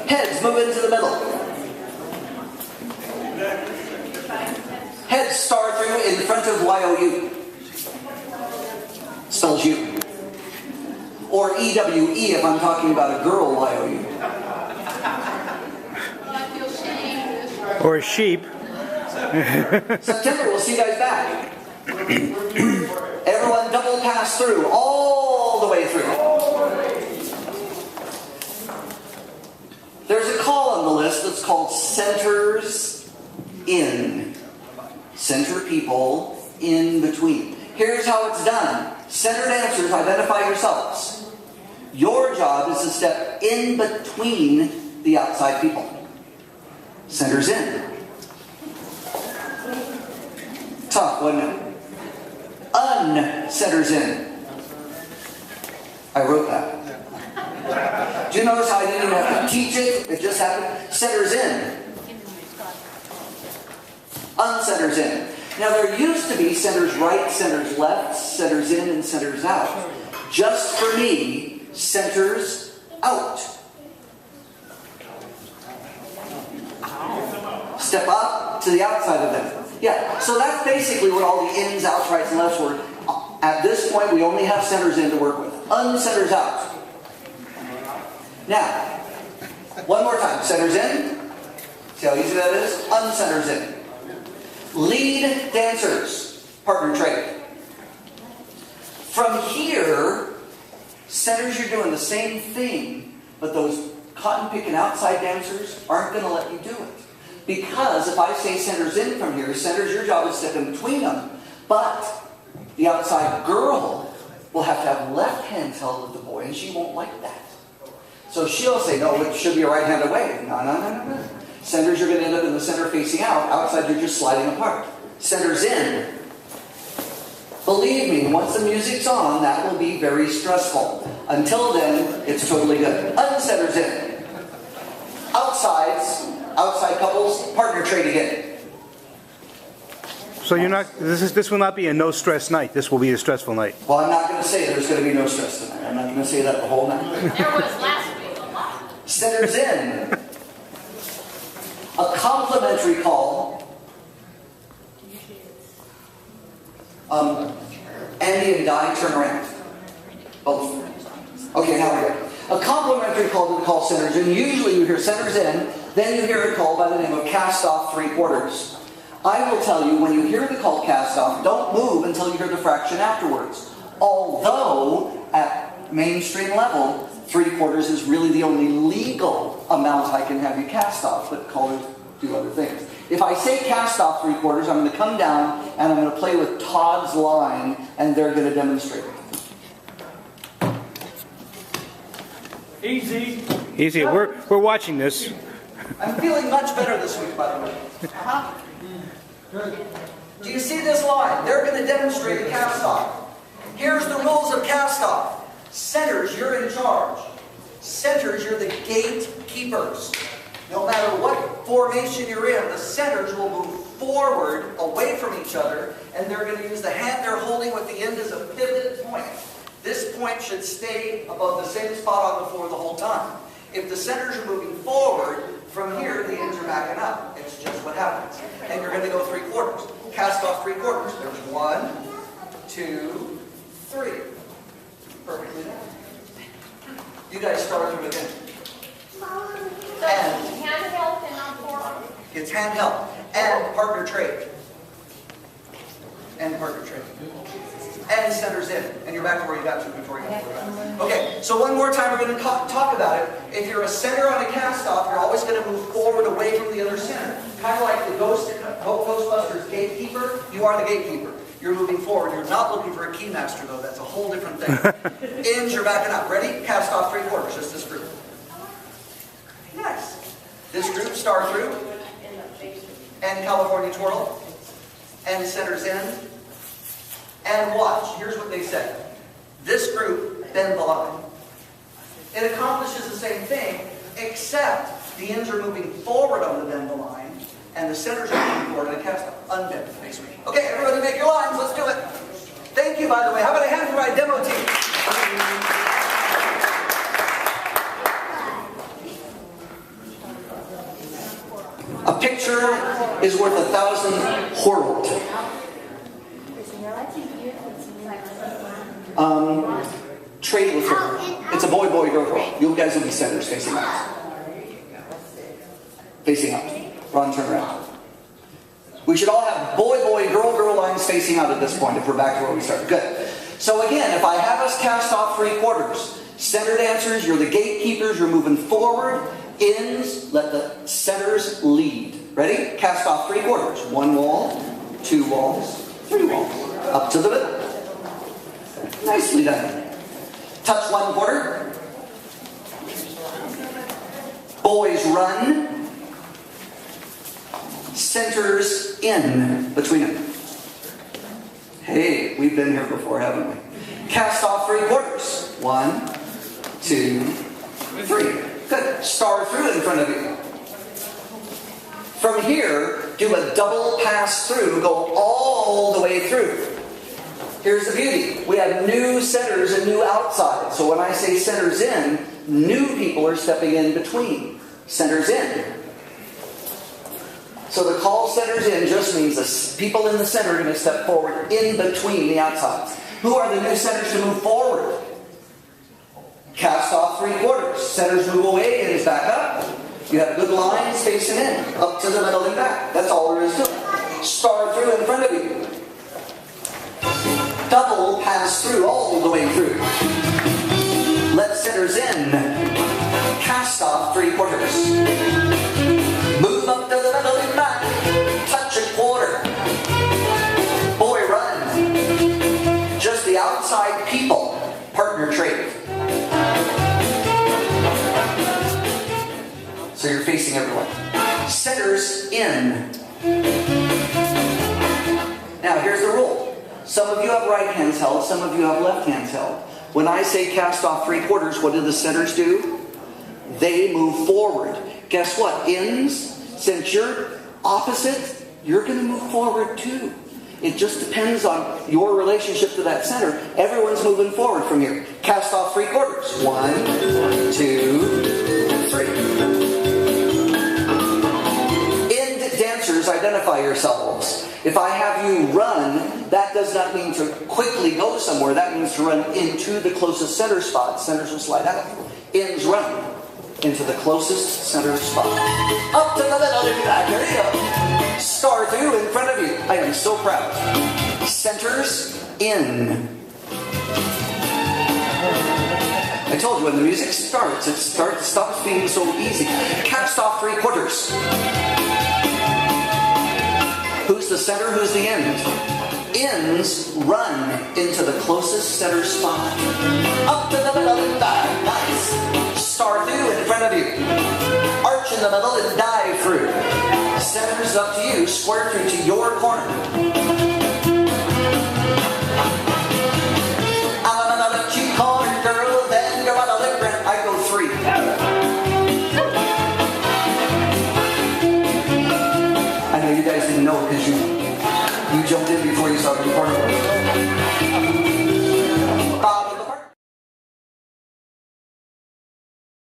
Heads move into the middle. Heads star through in front of Y-O-U. Spells you. Or E-W-E if I'm talking about a girl Y-O-U. Or a sheep. September, we'll see you guys back. Everyone double pass through, all the way through. There's a call on the list that's called centers in. Center people in between. Here's how it's done. Center dancers, identify yourselves. Your job is to step in between the outside people. Centers in. Tough, wasn't it? Uncenters in. I wrote that. Do you notice how I didn't even have to teach it? It just happened. Centers in. Uncenters in. Now there used to be centers right, centers left, centers in, and centers out. Just for me, centers out. Step up to the outside of them. Yeah, so that's basically what all the ins, outs, rights, and lefts were. At this point, we only have centers in to work with. Uncenters out. Now, one more time. Centers in. See how easy that is? Uncenters in. Lead dancers. Partner trade. From here, centers, you're doing the same thing, but those cotton-picking outside dancers aren't going to let you do it. Because if I say centers in from here, centers, your job is to step in between them. But the outside girl will have to have left hands held with the boy, and she won't like that. So she'll say, no, it should be a right hand away. No. Centers, you're going to end up in the center facing out. Outside, you're just sliding apart. Centers in. Believe me, once the music's on, that will be very stressful. Until then, it's totally good. Uncenters in. Outside couples, partner trade again. So you're not. This will not be a no stress night. This will be a stressful night. Well, I'm not going to say there's going to be no stress tonight. I'm not going to say that the whole night. There was last week a lot. Centers in. A complimentary call. Andy and Di, turn around. Both. Okay, now we go. A complimentary call to call centers in. Usually you hear centers in, then you hear a call by the name of cast off 3/4. I will tell you, when you hear the call cast off, don't move until you hear the fraction afterwards. Although, at mainstream level, 3/4 is really the only legal amount I can have you cast off, but callers do other things. If I say cast off 3/4, I'm going to come down and I'm going to play with Todd's line, and they're going to demonstrate it. Easy. Easy. We're watching this. I'm feeling much better this week, by the way. Good. Do you see this line? They're going to demonstrate a cast off. Here's the rules of cast off. Centers, you're in charge. Centers, you're the gatekeepers. No matter what formation you're in, the centers will move forward away from each other, and they're going to use the hand they're holding with the end as a pivot point. This point should stay above the same spot on the floor the whole time. If the centers are moving forward, from here the ends are backing up. It's just what happens. And you're going to go 3/4. Cast off 3/4. There's 1, 2, 3. Perfectly done. You guys start through again. And handheld and on forearm. It's handheld. And partner trade. And partner trade. And centers in. And you're back to where you got to before you got to that. Okay, so one more time we're going to talk about it. If you're a center on a cast-off, you're always going to move forward away from the other center. Kind of like the Ghostbusters gatekeeper. You are the gatekeeper. You're moving forward. You're not looking for a keymaster, though. That's a whole different thing. Ends, you're backing up. Ready? Cast off 3/4. Just this group. Nice. This group, star through. And California twirl. And centers in. And watch. Here's what they say. This group, bend the line. It accomplishes the same thing, except the ends are moving forward on the bend the line, and the centers are moving forward in a cast off. Unbend next week. Okay, everybody make your lines. Let's do it. Thank you, by the way. How about a hand for my demo team? is worth 1,000 world. Trade with her. It's a boy, boy, girl, girl. You guys will be centers facing out. Facing out. Ron, turn around. We should all have boy, boy, girl, girl lines facing out at this point if we're back to where we started. Good. So again, if I have us cast off 3/4, center dancers, you're the gatekeepers, you're moving forward. Ends, let the centers lead. Ready? Cast off 3/4. 1 wall, 2 walls, 3 walls. Up to the middle. Nicely done. Touch 1/4. Boys run. Centers in between them. Hey, we've been here before, haven't we? Cast off 3/4. 1, 2, 3. Good. Star through in front of you. From here, do a double pass through. Go all the way through. Here's the beauty. We have new centers and new outsides. So when I say centers in, new people are stepping in between. Centers in. So the call centers in just means the people in the center are going to step forward in between the outsides. Who are the new centers to move forward? Cast off 3/4. Centers move away and is back up. You have good lines facing in. Up to the middle and back. That's all there is to it. Star through in front of you. Double pass through all the way through. Let centers in. Cast off 3/4. Move up to the middle and back. Touch 1/4. Boy run. Just the outside people. Partner trade. So you're facing everyone. Centers in. Now here's the rule. Some of you have right hands held, some of you have left hands held. When I say cast off 3/4, what do the centers do? They move forward. Guess what? Ends, since you're opposite, you're going to move forward too. It just depends on your relationship to that center. Everyone's moving forward from here. Cast off 3/4. 1, 2, 3. End dancers, identify yourselves. If I have you run, that does not mean to quickly go somewhere. That means to run into the closest center spot. Centers will slide out. Ends run into the closest center spot. Up to the middle and back. There you go. Star through in front of you. I am so proud. Centers in. I told you when the music starts, it stops being so easy. Cast off 3/4. Who's the center? Who's the end? Ends run into the closest center spot. Up to the middle and back. Nice. Star through in front of you. Arch in the middle and dive through. Center's up to you. Square through to your corner. I'm another cute corner girl, then you're on a lip ring. I go 3. I know you guys didn't know it because you jumped in before you saw the corner.